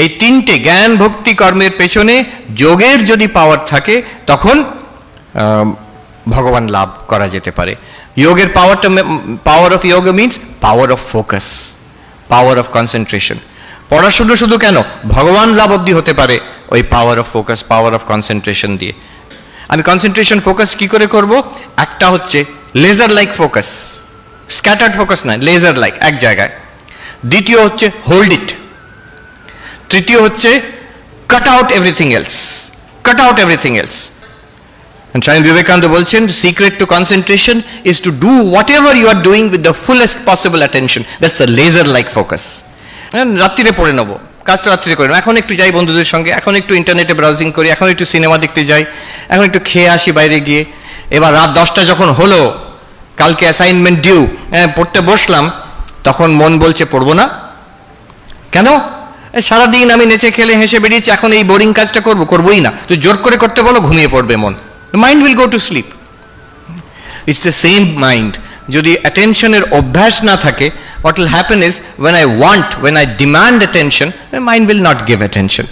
এই তিনটে জ্ঞান ভক্তি কর্মের পেছনে যোগের যদি পাওয়ার থাকে তখন ভগবান লাভ করা যেতে পারে। যোগের পাওয়ারটা, power of yoga means power of focus, power of concentration. পড়াশুনো শুধু কেন, ভগবান লাভ অব্দি হতে পারে ওই power of focus, power of concentration দিয়ে। আমি কনসেন্ট্রেশন ফোকাস কি করে করব? একটা হচ্ছে laser like focus, scattered focus নয়, লেজার লাইক এক জায়গায়। দ্বিতীয় হচ্ছে হোল্ড ইট। তৃতীয় হচ্ছে cut out everything else, cut out everything else. Swami Vivekananda বলছেন, secret to concentration is to do whatever you are doing with the fullest possible attention. That's a laser like focus. রাত্রিরে পড়ে নেবো, কাজটা রাত্রিরে করে নেবো, এখন একটু যাই বন্ধুদের সঙ্গে, এখন একটু ইন্টারনেটে ব্রাউজিং করি, এখন একটু সিনেমা দেখতে যাই, এখন একটু খেয়ে আসি বাইরে গিয়ে। এবার রাত 10টা যখন হলো, কালকে অ্যাসাইনমেন্ট ডিউ, পড়তে বসলাম, তখন মন বলছে পড়বো না। কেন? সারাদিন আমি নেচে খেলে হেসে বেরিয়েছি, এখন এই বোরিং কাজটা করবো, করবোই না। তো জোর করে করতে বলো, ঘুমিয়ে পড়বে মন, mind will go to sleep. It's the same mind. যদি অ্যাটেনশনের অভ্যাস না থাকে, what will happen is when I want, when I demand attention, my mind will not give attention.